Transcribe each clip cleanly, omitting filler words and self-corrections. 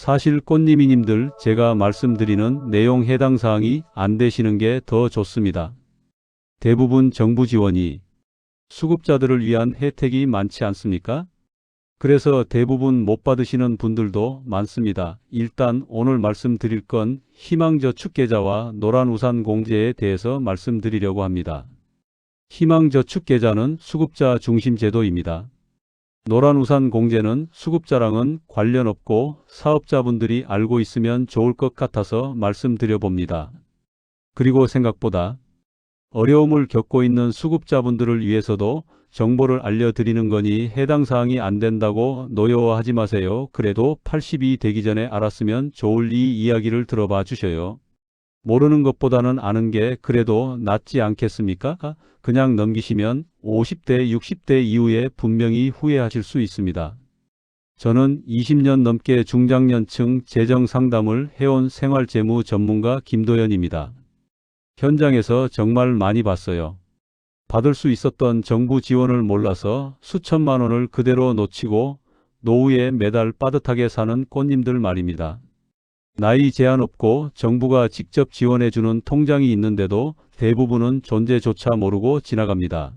사실 꽃님이님들 제가 말씀드리는 내용 해당 사항이 안 되시는 게 더 좋습니다. 대부분 정부 지원이 수급자들을 위한 혜택이 많지 않습니까? 그래서 대부분 못 받으시는 분들도 많습니다. 일단 오늘 말씀드릴 건 희망저축계좌와 노란우산공제에 대해서 말씀드리려고 합니다. 희망저축계좌는 수급자 중심 제도입니다. 노란우산공제는 수급자랑은 관련 없고 사업자분들이 알고 있으면 좋을 것 같아서 말씀드려 봅니다. 그리고 생각보다 어려움을 겪고 있는 수급자분들을 위해서도 정보를 알려드리는 거니 해당 사항이 안 된다고 노여워하지 마세요. 그래도 80이 되기 전에 알았으면 좋을 이 이야기를 들어봐 주셔요. 모르는 것보다는 아는 게 그래도 낫지 않겠습니까? 그냥 넘기시면 50대, 60대 이후에 분명히 후회하실 수 있습니다. 저는 20년 넘게 중장년층 재정 상담을 해온 생활재무 전문가 김도연입니다. 현장에서 정말 많이 봤어요. 받을 수 있었던 정부 지원을 몰라서 수천만 원을 그대로 놓치고 노후에 매달 빠듯하게 사는 꽃님들 말입니다. 나이 제한 없고 정부가 직접 지원해주는 통장이 있는데도 대부분은 존재조차 모르고 지나갑니다.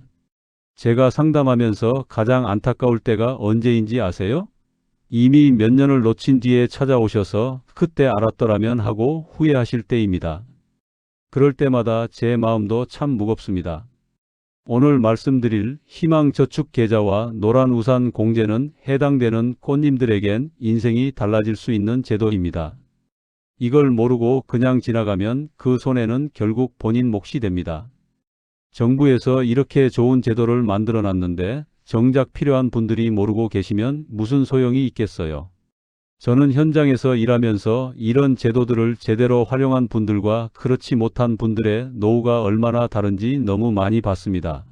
제가 상담하면서 가장 안타까울 때가 언제인지 아세요? 이미 몇 년을 놓친 뒤에 찾아오셔서 그때 알았더라면 하고 후회하실 때입니다. 그럴 때마다 제 마음도 참 무겁습니다. 오늘 말씀드릴 희망저축계좌와 노란우산공제는 해당되는 꽃님들에겐 인생이 달라질 수 있는 제도입니다. 이걸 모르고 그냥 지나가면 그 손해는 결국 본인 몫이 됩니다. 정부에서 이렇게 좋은 제도를 만들어 놨는데 정작 필요한 분들이 모르고 계시면 무슨 소용이 있겠어요. 저는 현장에서 일하면서 이런 제도들을 제대로 활용한 분들과 그렇지 못한 분들의 노후가 얼마나 다른지 너무 많이 봤습니다.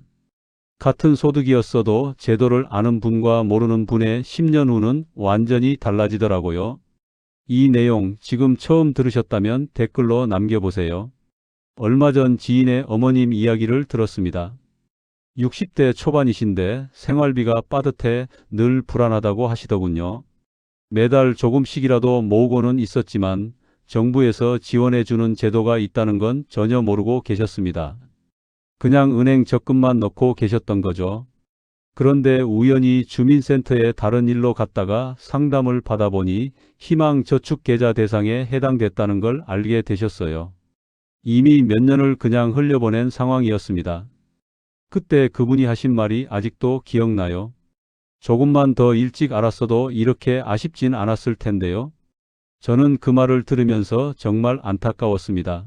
같은 소득이었어도 제도를 아는 분과 모르는 분의 10년 후는 완전히 달라지더라고요. 이 내용 지금 처음 들으셨다면 댓글로 남겨보세요. 얼마 전 지인의 어머님 이야기를 들었습니다. 60대 초반이신데 생활비가 빠듯해 늘 불안하다고 하시더군요. 매달 조금씩이라도 모으고는 있었지만 정부에서 지원해주는 제도가 있다는 건 전혀 모르고 계셨습니다. 그냥 은행 적금만 넣고 계셨던 거죠. 그런데 우연히 주민센터에 다른 일로 갔다가 상담을 받아보니 희망저축계좌 대상에 해당됐다는 걸 알게 되셨어요. 이미 몇 년을 그냥 흘려보낸 상황이었습니다. 그때 그분이 하신 말이 아직도 기억나요. 조금만 더 일찍 알았어도 이렇게 아쉽진 않았을 텐데요. 저는 그 말을 들으면서 정말 안타까웠습니다.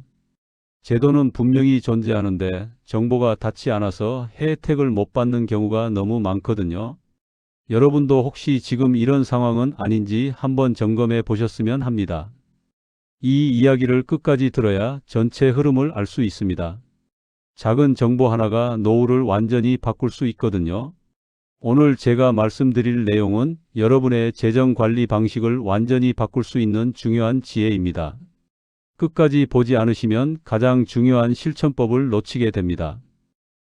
제도는 분명히 존재하는데 정보가 닿지 않아서 혜택을 못 받는 경우가 너무 많거든요. 여러분도 혹시 지금 이런 상황은 아닌지 한번 점검해 보셨으면 합니다. 이 이야기를 끝까지 들어야 전체 흐름을 알 수 있습니다. 작은 정보 하나가 노후를 완전히 바꿀 수 있거든요. 오늘 제가 말씀드릴 내용은 여러분의 재정관리 방식을 완전히 바꿀 수 있는 중요한 지혜입니다. 끝까지 보지 않으시면 가장 중요한 실천법을 놓치게 됩니다.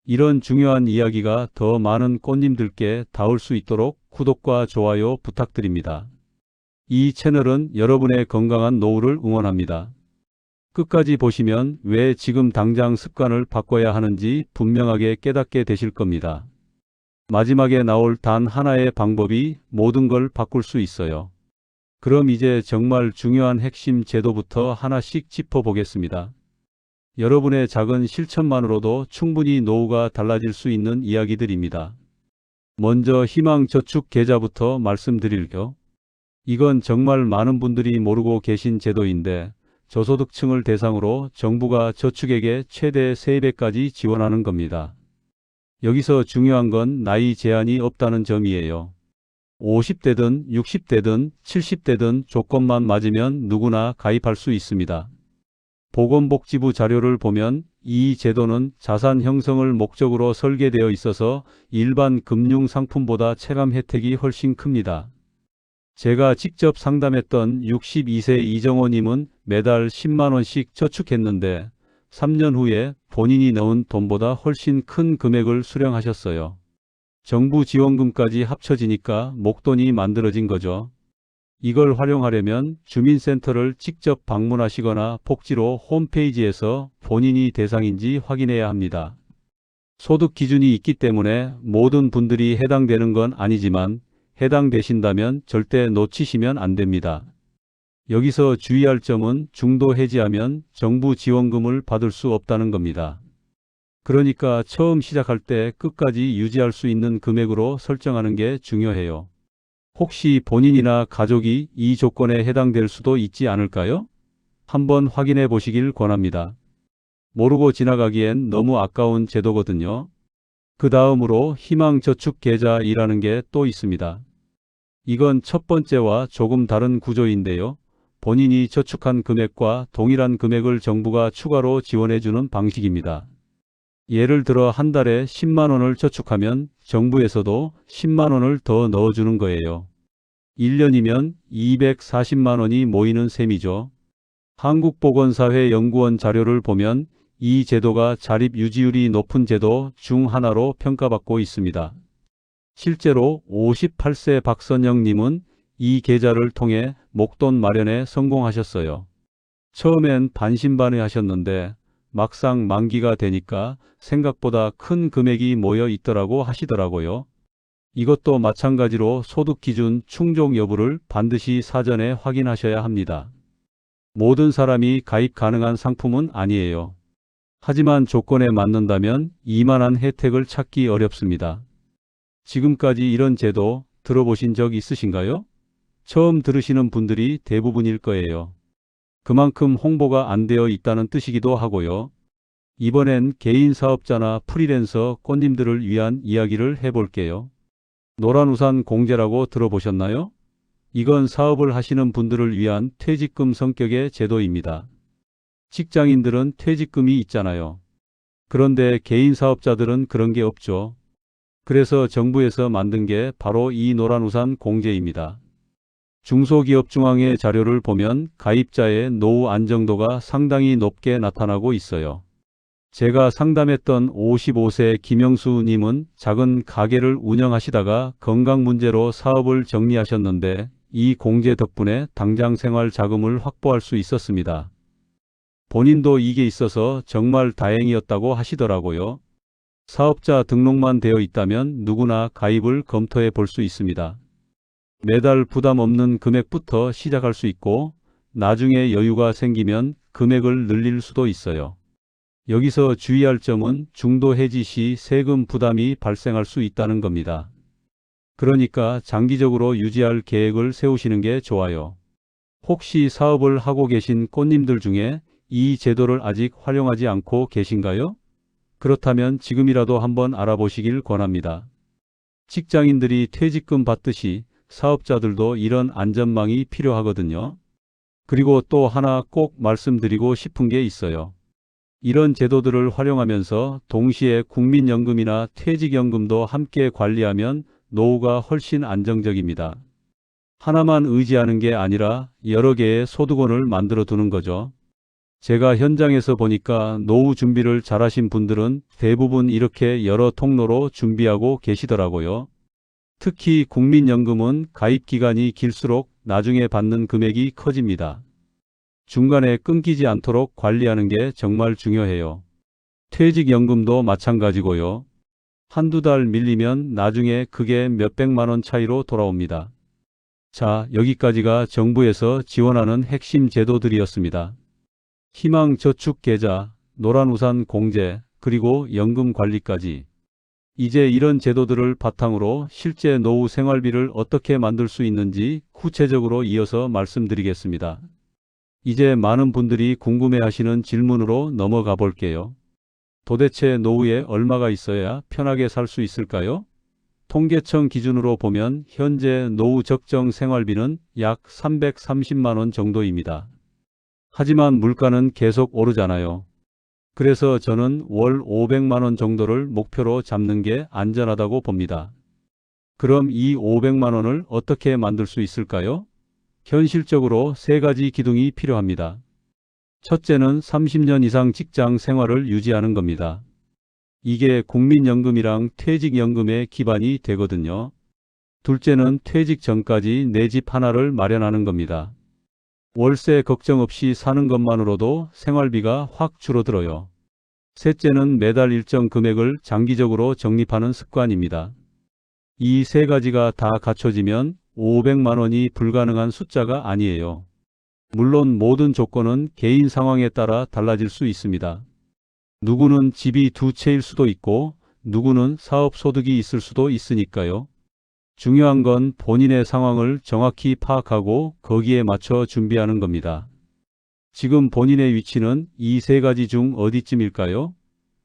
이런 중요한 이야기가 더 많은 꽃님들께 닿을 수 있도록 구독과 좋아요 부탁드립니다. 이 채널은 여러분의 건강한 노후를 응원합니다. 끝까지 보시면 왜 지금 당장 습관을 바꿔야 하는지 분명하게 깨닫게 되실 겁니다. 마지막에 나올 단 하나의 방법이 모든 걸 바꿀 수 있어요. 그럼 이제 정말 중요한 핵심 제도부터 하나씩 짚어보겠습니다. 여러분의 작은 실천만으로도 충분히 노후가 달라질 수 있는 이야기들입니다. 먼저 희망저축계좌부터 말씀드릴게요. 이건 정말 많은 분들이 모르고 계신 제도인데 저소득층을 대상으로 정부가 저축액의 최대 3배까지 지원하는 겁니다. 여기서 중요한 건 나이 제한이 없다는 점이에요. 50대든 60대든 70대든 조건만 맞으면 누구나 가입할 수 있습니다. 보건복지부 자료를 보면 이 제도는 자산 형성을 목적으로 설계되어 있어서 일반 금융상품보다 체감 혜택이 훨씬 큽니다. 제가 직접 상담했던 62세 이정호님은 매달 10만 원씩 저축했는데 3년 후에 본인이 넣은 돈보다 훨씬 큰 금액을 수령하셨어요. 정부 지원금까지 합쳐지니까 목돈이 만들어진 거죠. 이걸 활용하려면 주민센터를 직접 방문하시거나 복지로 홈페이지에서 본인이 대상인지 확인해야 합니다. 소득 기준이 있기 때문에 모든 분들이 해당되는 건 아니지만 해당되신다면 절대 놓치시면 안 됩니다. 여기서 주의할 점은 중도 해지하면 정부 지원금을 받을 수 없다는 겁니다. 그러니까 처음 시작할 때 끝까지 유지할 수 있는 금액으로 설정하는 게 중요해요. 혹시 본인이나 가족이 이 조건에 해당될 수도 있지 않을까요? 한번 확인해 보시길 권합니다. 모르고 지나가기엔 너무 아까운 제도거든요. 그 다음으로 희망저축계좌이라는 게 또 있습니다. 이건 첫 번째와 조금 다른 구조인데요. 본인이 저축한 금액과 동일한 금액을 정부가 추가로 지원해주는 방식입니다. 예를 들어 한 달에 10만 원을 저축하면 정부에서도 10만 원을 더 넣어주는 거예요. 1년이면 240만 원이 모이는 셈이죠. 한국보건사회연구원 자료를 보면 이 제도가 자립 유지율이 높은 제도 중 하나로 평가받고 있습니다. 실제로 58세 박선영님은 이 계좌를 통해 목돈 마련에 성공하셨어요. 처음엔 반신반의하셨는데 막상 만기가 되니까 생각보다 큰 금액이 모여 있더라고 하시더라고요. 이것도 마찬가지로 소득 기준 충족 여부를 반드시 사전에 확인하셔야 합니다. 모든 사람이 가입 가능한 상품은 아니에요. 하지만 조건에 맞는다면 이만한 혜택을 찾기 어렵습니다. 지금까지 이런 제도 들어보신 적 있으신가요? 처음 들으시는 분들이 대부분일 거예요. 그만큼 홍보가 안 되어 있다는 뜻이기도 하고요. 이번엔 개인 사업자나 프리랜서 꽃님들을 위한 이야기를 해볼게요. 노란우산 공제라고 들어보셨나요? 이건 사업을 하시는 분들을 위한 퇴직금 성격의 제도입니다. 직장인들은 퇴직금이 있잖아요. 그런데 개인 사업자들은 그런 게 없죠. 그래서 정부에서 만든 게 바로 이 노란우산 공제입니다. 중소기업중앙회 자료를 보면 가입자의 노후 안정도가 상당히 높게 나타나고 있어요. 제가 상담했던 55세 김영수 님은 작은 가게를 운영하시다가 건강 문제로 사업을 정리하셨는데 이 공제 덕분에 당장 생활 자금을 확보할 수 있었습니다. 본인도 이게 있어서 정말 다행이었다고 하시더라고요. 사업자 등록만 되어 있다면 누구나 가입을 검토해 볼 수 있습니다. 매달 부담 없는 금액부터 시작할 수 있고 나중에 여유가 생기면 금액을 늘릴 수도 있어요. 여기서 주의할 점은 중도 해지 시 세금 부담이 발생할 수 있다는 겁니다. 그러니까 장기적으로 유지할 계획을 세우시는 게 좋아요. 혹시 사업을 하고 계신 꽃님들 중에 이 제도를 아직 활용하지 않고 계신가요? 그렇다면 지금이라도 한번 알아보시길 권합니다. 직장인들이 퇴직금 받듯이 사업자들도 이런 안전망이 필요하거든요. 그리고 또 하나 꼭 말씀드리고 싶은 게 있어요. 이런 제도들을 활용하면서 동시에 국민연금이나 퇴직연금도 함께 관리하면 노후가 훨씬 안정적입니다. 하나만 의지하는 게 아니라 여러 개의 소득원을 만들어 두는 거죠. 제가 현장에서 보니까 노후 준비를 잘하신 분들은 대부분 이렇게 여러 통로로 준비하고 계시더라고요. 특히 국민연금은 가입 기간이 길수록 나중에 받는 금액이 커집니다. 중간에 끊기지 않도록 관리하는 게 정말 중요해요. 퇴직연금도 마찬가지고요. 한두 달 밀리면 나중에 그게 몇백만 원 차이로 돌아옵니다. 자, 여기까지가 정부에서 지원하는 핵심 제도들이었습니다. 희망저축계좌, 노란우산 공제, 그리고 연금관리까지. 이제 이런 제도들을 바탕으로 실제 노후 생활비를 어떻게 만들 수 있는지 구체적으로 이어서 말씀드리겠습니다. 이제 많은 분들이 궁금해하시는 질문으로 넘어가 볼게요. 도대체 노후에 얼마가 있어야 편하게 살 수 있을까요? 통계청 기준으로 보면 현재 노후 적정 생활비는 약 330만 원 정도입니다. 하지만 물가는 계속 오르잖아요. 그래서 저는 월 500만 원 정도를 목표로 잡는 게 안전하다고 봅니다. 그럼 이 500만 원을 어떻게 만들 수 있을까요? 현실적으로 세 가지 기둥이 필요합니다. 첫째는 30년 이상 직장 생활을 유지하는 겁니다. 이게 국민연금이랑 퇴직연금의 기반이 되거든요. 둘째는 퇴직 전까지 내 집 하나를 마련하는 겁니다. 월세 걱정 없이 사는 것만으로도 생활비가 확 줄어들어요. 셋째는 매달 일정 금액을 장기적으로 적립하는 습관입니다. 이 세 가지가 다 갖춰지면 500만 원이 불가능한 숫자가 아니에요. 물론 모든 조건은 개인 상황에 따라 달라질 수 있습니다. 누구는 집이 두 채일 수도 있고 누구는 사업 소득이 있을 수도 있으니까요. 중요한 건 본인의 상황을 정확히 파악하고 거기에 맞춰 준비하는 겁니다. 지금 본인의 위치는 이 세 가지 중 어디쯤일까요?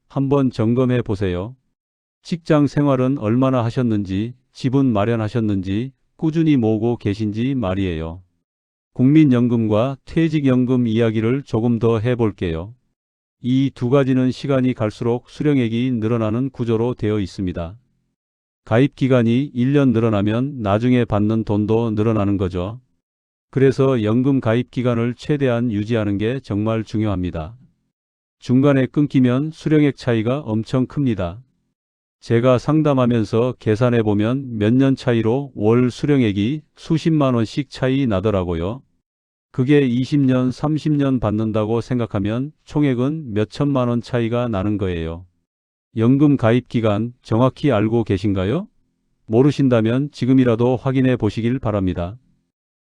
한번 점검해 보세요. 직장 생활은 얼마나 하셨는지, 집은 마련하셨는지, 꾸준히 모으고 계신지 말이에요. 국민연금과 퇴직연금 이야기를 조금 더 해볼게요. 이 두 가지는 시간이 갈수록 수령액이 늘어나는 구조로 되어 있습니다. 가입 기간이 1년 늘어나면 나중에 받는 돈도 늘어나는 거죠. 그래서 연금 가입 기간을 최대한 유지하는 게 정말 중요합니다. 중간에 끊기면 수령액 차이가 엄청 큽니다. 제가 상담하면서 계산해 보면 몇 년 차이로 월 수령액이 수십만 원씩 차이 나더라고요. 그게 20년, 30년 받는다고 생각하면 총액은 몇 천만 원 차이가 나는 거예요. 연금 가입 기간 정확히 알고 계신가요? 모르신다면 지금이라도 확인해 보시길 바랍니다.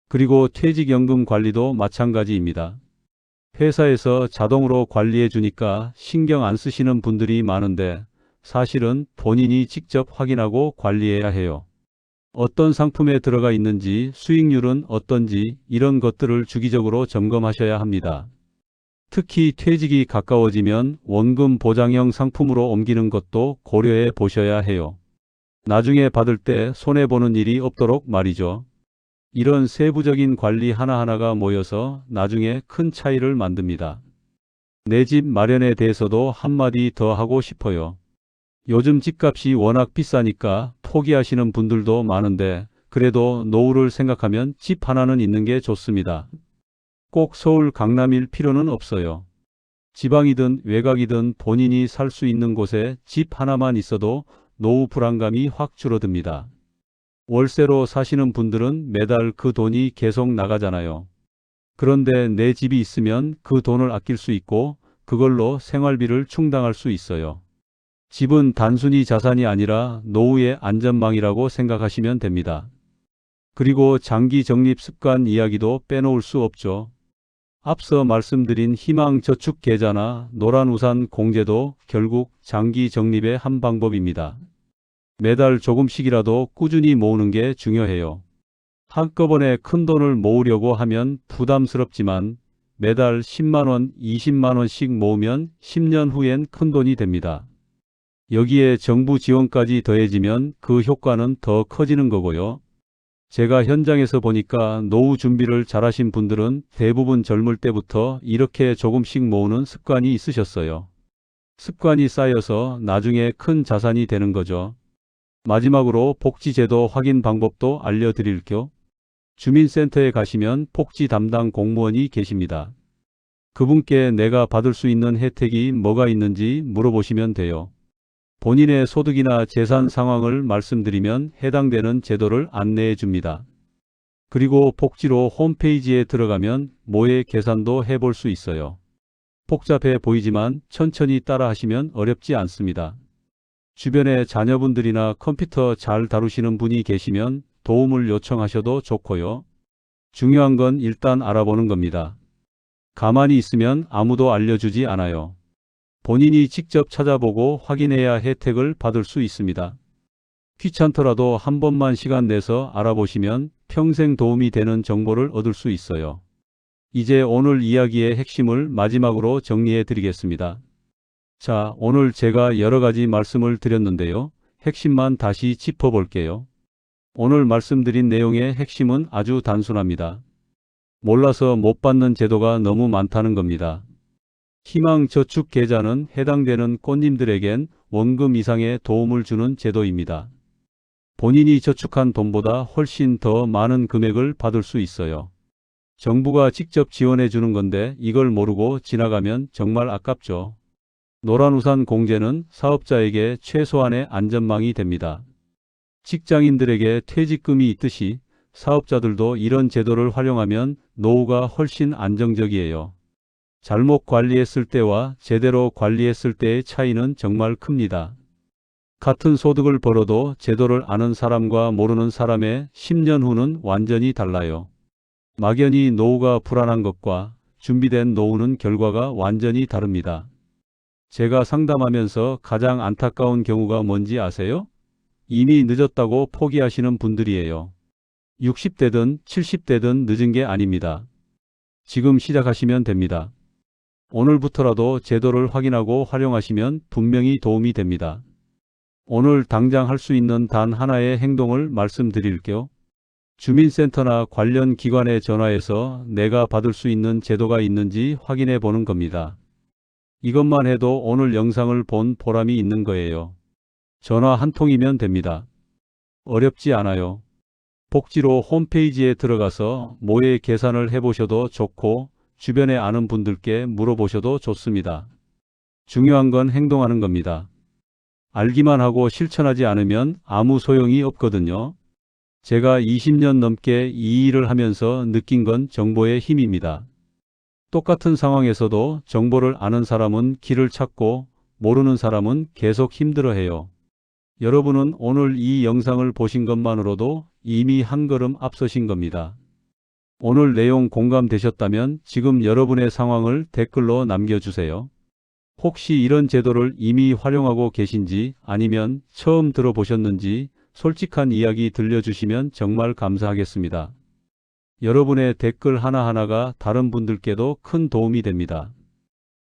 그리고 퇴직연금 관리도 마찬가지입니다. 회사에서 자동으로 관리해 주니까 신경 안 쓰시는 분들이 많은데 사실은 본인이 직접 확인하고 관리해야 해요. 어떤 상품에 들어가 있는지, 수익률은 어떤지 이런 것들을 주기적으로 점검하셔야 합니다. 특히 퇴직이 가까워지면 원금 보장형 상품으로 옮기는 것도 고려해 보셔야 해요. 나중에 받을 때 손해보는 일이 없도록 말이죠. 이런 세부적인 관리 하나하나가 모여서 나중에 큰 차이를 만듭니다. 내 집 마련에 대해서도 한마디 더 하고 싶어요. 요즘 집값이 워낙 비싸니까 포기하시는 분들도 많은데 그래도 노후를 생각하면 집 하나는 있는 게 좋습니다. 꼭 서울 강남일 필요는 없어요. 지방이든 외곽이든 본인이 살 수 있는 곳에 집 하나만 있어도 노후 불안감이 확 줄어듭니다. 월세로 사시는 분들은 매달 그 돈이 계속 나가잖아요. 그런데 내 집이 있으면 그 돈을 아낄 수 있고 그걸로 생활비를 충당할 수 있어요. 집은 단순히 자산이 아니라 노후의 안전망이라고 생각하시면 됩니다. 그리고 장기 적립 습관 이야기도 빼놓을 수 없죠. 앞서 말씀드린 희망저축계좌나 노란우산 공제도 결국 장기 적립의 한 방법입니다. 매달 조금씩이라도 꾸준히 모으는 게 중요해요. 한꺼번에 큰 돈을 모으려고 하면 부담스럽지만 매달 10만 원, 20만 원씩 모으면 10년 후엔 큰 돈이 됩니다. 여기에 정부 지원까지 더해지면 그 효과는 더 커지는 거고요. 제가 현장에서 보니까 노후 준비를 잘하신 분들은 대부분 젊을 때부터 이렇게 조금씩 모으는 습관이 있으셨어요. 습관이 쌓여서 나중에 큰 자산이 되는 거죠. 마지막으로 복지제도 확인 방법도 알려드릴게요. 주민센터에 가시면 복지 담당 공무원이 계십니다. 그분께 내가 받을 수 있는 혜택이 뭐가 있는지 물어보시면 돼요. 본인의 소득이나 재산 상황을 말씀드리면 해당되는 제도를 안내해 줍니다. 그리고 복지로 홈페이지에 들어가면 모의 계산도 해볼 수 있어요. 복잡해 보이지만 천천히 따라 하시면 어렵지 않습니다. 주변에 자녀분들이나 컴퓨터 잘 다루시는 분이 계시면 도움을 요청하셔도 좋고요. 중요한 건 일단 알아보는 겁니다. 가만히 있으면 아무도 알려주지 않아요. 본인이 직접 찾아보고 확인해야 혜택을 받을 수 있습니다. 귀찮더라도 한 번만 시간 내서 알아보시면 평생 도움이 되는 정보를 얻을 수 있어요. 이제 오늘 이야기의 핵심을 마지막으로 정리해 드리겠습니다. 자, 오늘 제가 여러 가지 말씀을 드렸는데요. 핵심만 다시 짚어볼게요. 오늘 말씀드린 내용의 핵심은 아주 단순합니다. 몰라서 못 받는 제도가 너무 많다는 겁니다. 희망저축계좌는 해당되는 꽃님들에겐 원금 이상의 도움을 주는 제도입니다. 본인이 저축한 돈보다 훨씬 더 많은 금액을 받을 수 있어요. 정부가 직접 지원해 주는 건데 이걸 모르고 지나가면 정말 아깝죠. 노란우산 공제는 사업자에게 최소한의 안전망이 됩니다. 직장인들에게 퇴직금이 있듯이 사업자들도 이런 제도를 활용하면 노후가 훨씬 안정적이에요. 잘못 관리했을 때와 제대로 관리했을 때의 차이는 정말 큽니다. 같은 소득을 벌어도 제도를 아는 사람과 모르는 사람의 10년 후는 완전히 달라요. 막연히 노후가 불안한 것과 준비된 노후는 결과가 완전히 다릅니다. 제가 상담하면서 가장 안타까운 경우가 뭔지 아세요? 이미 늦었다고 포기하시는 분들이에요. 60대든 70대든 늦은 게 아닙니다. 지금 시작하시면 됩니다. 오늘부터라도 제도를 확인하고 활용하시면 분명히 도움이 됩니다. 오늘 당장 할 수 있는 단 하나의 행동을 말씀드릴게요. 주민센터나 관련 기관에 전화해서 내가 받을 수 있는 제도가 있는지 확인해 보는 겁니다. 이것만 해도 오늘 영상을 본 보람이 있는 거예요. 전화 한 통이면 됩니다. 어렵지 않아요. 복지로 홈페이지에 들어가서 모의 계산을 해보셔도 좋고 주변에 아는 분들께 물어보셔도 좋습니다. 중요한 건 행동하는 겁니다. 알기만 하고 실천하지 않으면 아무 소용이 없거든요. 제가 20년 넘게 이 일을 하면서 느낀 건 정보의 힘입니다. 똑같은 상황에서도 정보를 아는 사람은 길을 찾고 모르는 사람은 계속 힘들어해요. 여러분은 오늘 이 영상을 보신 것만으로도 이미 한 걸음 앞서신 겁니다. 오늘 내용 공감되셨다면 지금 여러분의 상황을 댓글로 남겨주세요. 혹시 이런 제도를 이미 활용하고 계신지 아니면 처음 들어보셨는지 솔직한 이야기 들려주시면 정말 감사하겠습니다. 여러분의 댓글 하나하나가 다른 분들께도 큰 도움이 됩니다.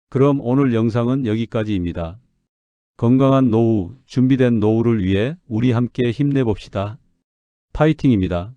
그럼 오늘 영상은 여기까지입니다. 건강한 노후, 준비된 노후를 위해 우리 함께 힘내봅시다. 파이팅입니다.